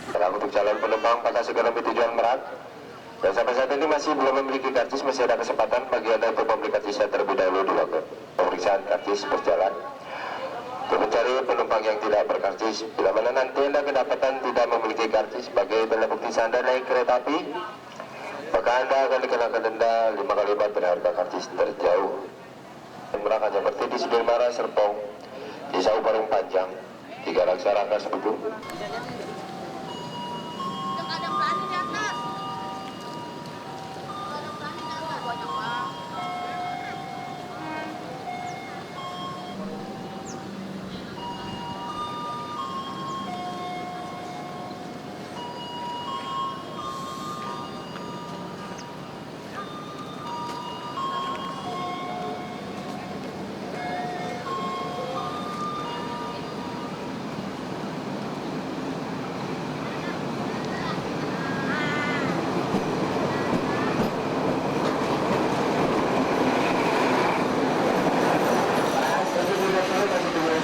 Setelah untuk calon penumpang pada segala tujuan Merak dan sampai saat ini masih belum memiliki karcis, masih ada kesempatan bagi Anda untuk membeli karcisnya terlebih dahulu di loket pemeriksaan karcis berjalan. Untuk mencari penumpang yang tidak berkarcis, bila mana nanti Anda kedapatan tidak memiliki karcis sebagai tanda bukti Anda naik kereta api, maka Anda akan dikenakan denda 5 kali lipat dari harga karcis terjauh. Merak hanya berhenti di Sudirmara, Serpong, di Sau Parung Panjang, 3 Laksaraka Sebudung. Ada berani di atas. Ada berani di atas. Banyak banget.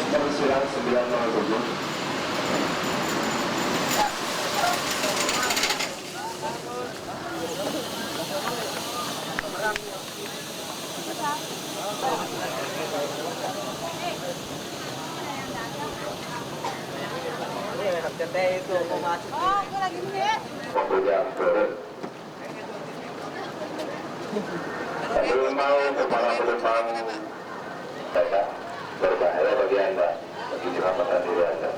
Persilang 907. Itu mau masuk. Oh, gue lagi nih. Kemudian turun. Tapi mau kepala penumpang saya berbahaya bagi Anda, bagi keselamatan diri Anda.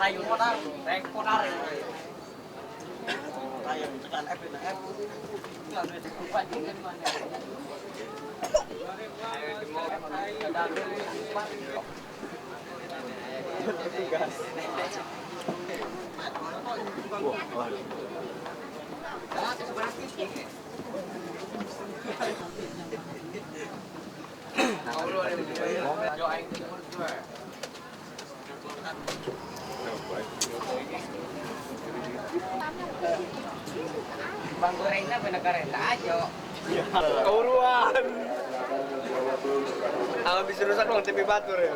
Hayun mo na, rank po na rin. Hayun, tekan F na F. Yan, may tukupan yung ganun na. Bang goreng na pinagkarenta aja. Kauruan. Ang bisa rusak dong TV batur ya.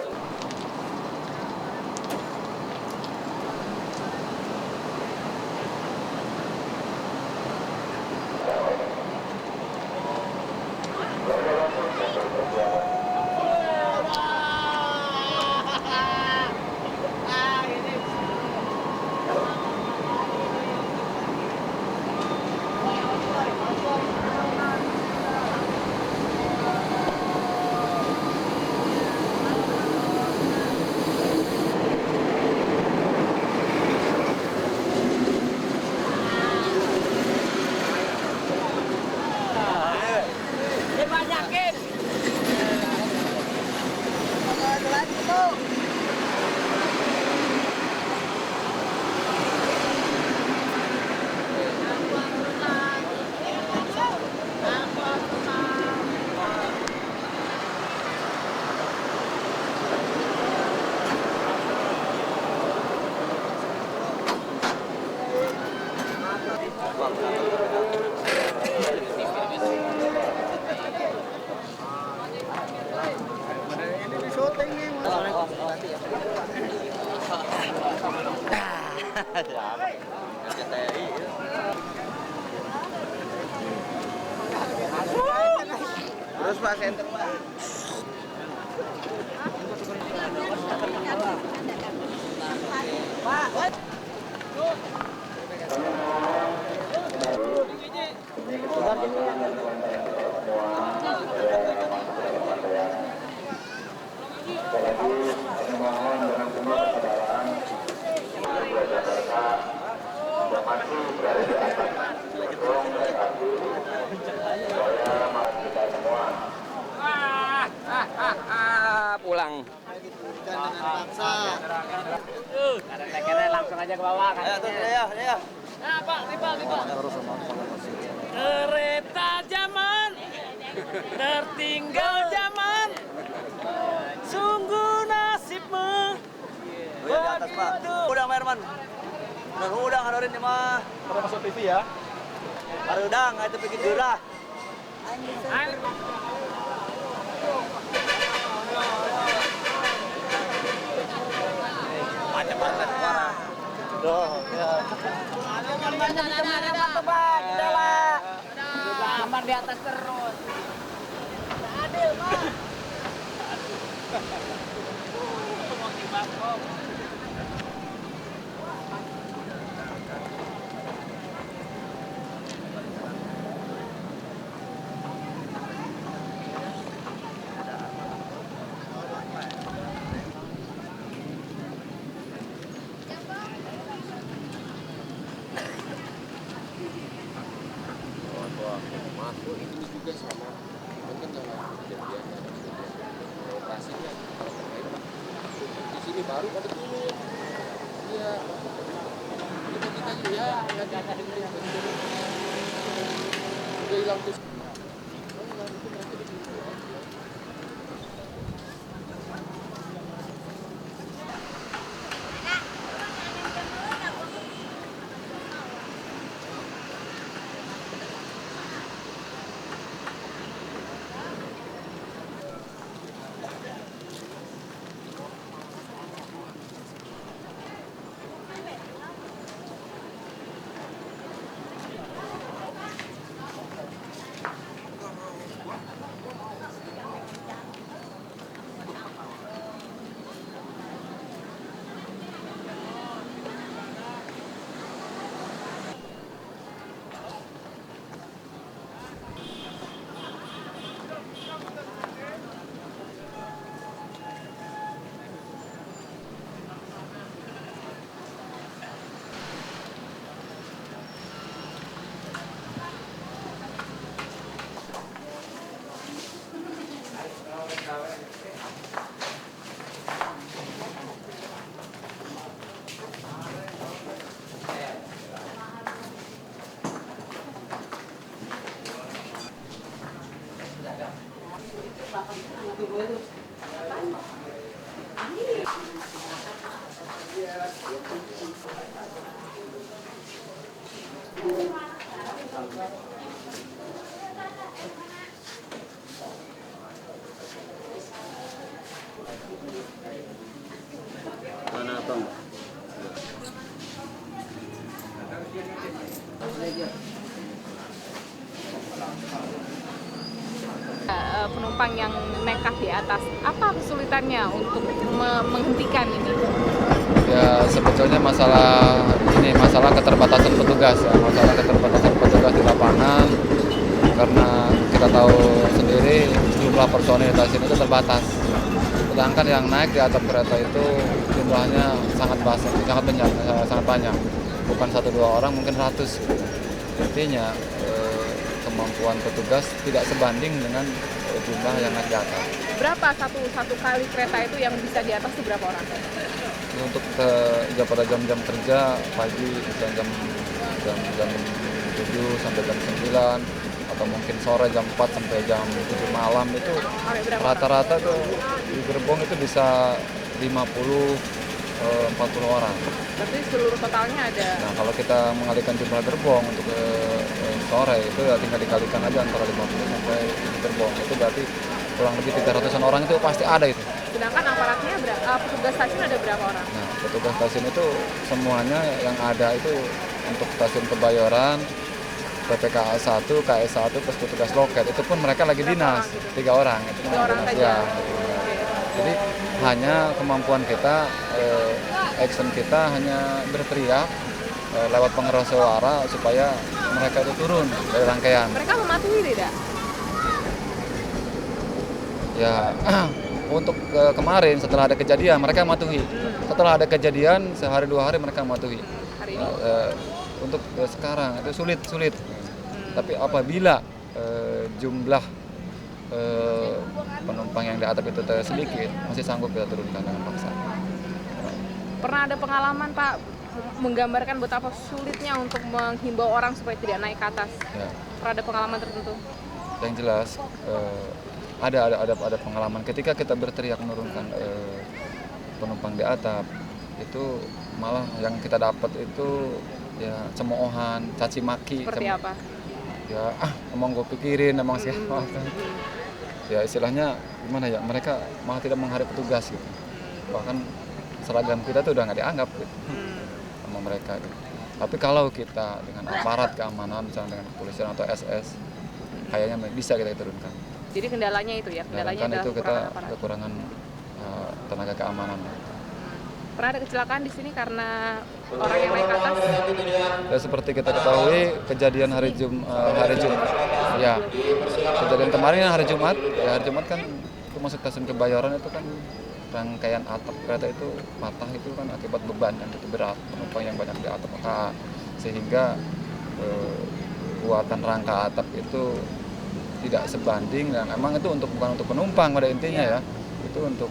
Terus Pak Center Pak. Mohon dengan penuh kesabaran Jakarta yang masih berada di atas gedung kereta api supaya kita semua Pulang. Ada langsung aja ke bawah kan. Ayo tuh, ayo. Nah, Pak, nih Pak. Kereta zaman. Tertinggal zaman, sungguh nasibmu. Di atas Pak. Udang Pak Herman. Udang hadorin ini mah. Pernah masuk TV ya? Udang itu bikin jurah. Macam-macam Pak. Tuh, ya. Gambar di atas terus. Adil, Pak. masuk ini juga sama kan jangan kejadian operasinya di sini baru pada turun iya kita ya udah hilang tuh. Penumpang yang nekat di atas, apa kesulitannya untuk menghentikan ini? Ya sebetulnya masalah keterbatasan petugas ya, masalah keterbatasan petugas di lapangan karena kita tahu sendiri jumlah personil di sini itu terbatas. Sedangkan yang naik di atap kereta itu jumlahnya sangat banyak, bukan 1-2 orang mungkin ratus. Intinya kemampuan petugas tidak sebanding dengan jumlah yang naik di atas. Berapa satu kali kereta itu yang bisa di atas itu berapa orang? Untuk pada jam-jam kerja pagi bisa jam 7 sampai jam 9 atau mungkin sore jam 4 sampai jam 7 malam itu rata-rata tuh di gerbong itu bisa 40 orang. Berarti seluruh totalnya ada. Nah kalau kita mengalihkan jumlah gerbong untuk sore itu ya tinggal dikalikan aja antara 50 sampai gerbong itu berarti kurang lebih 300-an orang itu pasti ada itu. Sedangkan aparatnya petugas stasiun ada berapa orang? Nah petugas stasiun itu semuanya yang ada itu untuk stasiun Kebayoran, PPKA 1, KS 1 plus petugas loket itu pun mereka lagi dinas, 3 orang. Itu 3 orang saja. Ya. Jadi hanya kemampuan kita, action kita hanya berteriak lewat pengeras suara supaya mereka itu turun dari rangkaian. Mereka mematuhi tidak? Ya untuk kemarin setelah ada kejadian mereka mematuhi. Setelah ada kejadian sehari 2 hari mereka mematuhi. Hari ini? Untuk sekarang itu sulit. Tapi apabila jumlah penumpang yang di atap itu sedikit, masih sanggup kita turunkan dengan paksa. Pernah ada pengalaman Pak menggambarkan betapa sulitnya untuk menghimbau orang supaya tidak naik ke atas? Ya. Pernah ada pengalaman tertentu? yang jelas ada pengalaman ketika kita berteriak menurunkan penumpang di atap, itu malah yang kita dapat itu ya cemoohan, caci maki. Seperti apa? Ya emang gue pikirin, emang siapa. Ya istilahnya gimana ya, mereka malah tidak menghargai petugas gitu. Bahkan seragam kita tuh udah nggak dianggap gitu sama mereka gitu. Tapi kalau kita dengan aparat keamanan, misalnya dengan kepolisian atau SS, kayaknya bisa kita turunkan. Jadi kendalanya itu ya, kendalanya adalah itu kita kekurangan aparat. tenaga keamanan. Pernah ada kecelakaan di sini karena orang yang naik ke atas? Ya seperti kita ketahui kejadian hari Jumat. Ya, kejadian kemarin hari Jumat. Ya hari Jumat kan itu masuk stasiun Kebayoran itu kan rangkaian atap kereta itu patah itu kan akibat beban yang begitu berat, penumpang yang banyak di atap, maka sehingga kuatan rangka atap itu tidak sebanding, dan emang itu bukan untuk penumpang pada intinya ya, itu untuk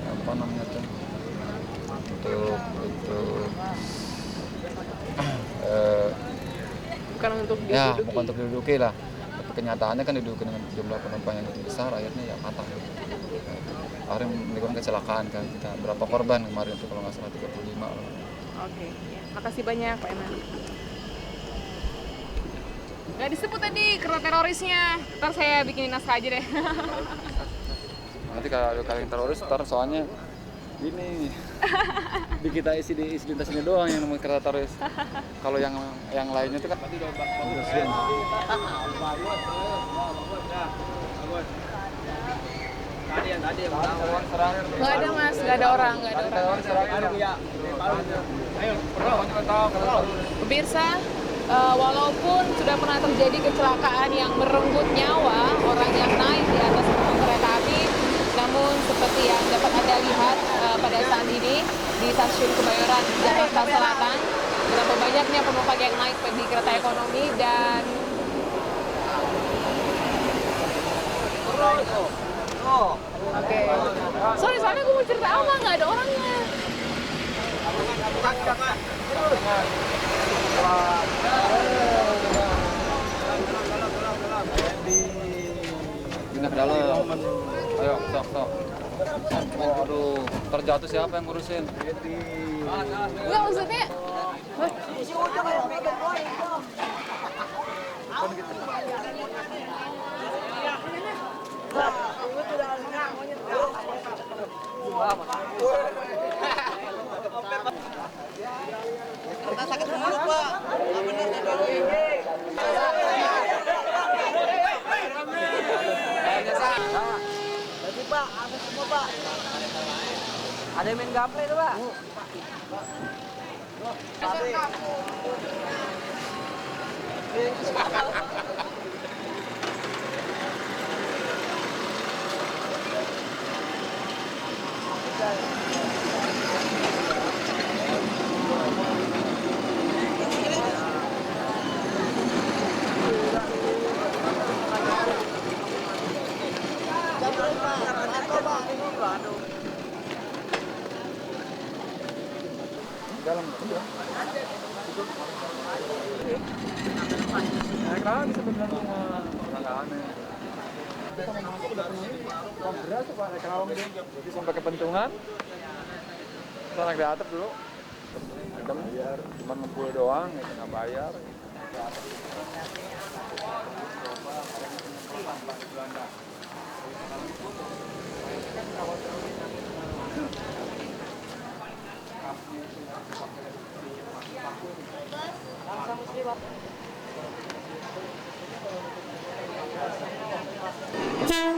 apa namanya tuh, bukan untuk diduduki. Ya bukan untuk diduduki lah, tapi kenyataannya kan diduduki dengan jumlah penumpang yang besar, akhirnya ya patah gitu. Akhirnya menimbulkan kecelakaan kan, kita berapa korban kemarin itu kalau nggak salah 35 lah. Oke, makasih banyak Pak Eman. Nggak disebut tadi kereta terorisnya, ntar saya bikinin naskah aja deh. Nanti kalau kalian teroris, ntar soalnya ini di kita isi lintas ini doang yang namanya kereta teroris. Kalau yang lainnya itu kan muslim. Nggak ada mas, nggak ada orang, nggak ada orang. Pemirsa, walaupun sudah pernah terjadi kecelakaan yang merenggut nyawa orang yang naik di atas kereta api, namun seperti yang dapat Anda lihat pada saat ini di stasiun Kebayoran, Jakarta Selatan, berapa banyaknya penumpang yang naik di kereta ekonomi dan Oke. Sorry, soalnya gue mau cerita apa, nggak ada orangnya. Pindah ke dalam. Ayo, sok. Waduh, terjatuh siapa yang ngurusin? Enggak, maksudnya sakit mulut, Pak. Jadi Pak, ada semua Pak. Ada yang main gaple itu Pak. Dalam. Nah, bisa benar semua. Aneh. Kita mau masuk udah penuh. Beras Pak, naik kerawang ini. Jadi sampai ke pentungan. Kita naik di atap dulu. Kita bayar, cuma 60 doang, kita nggak bayar. Muslim.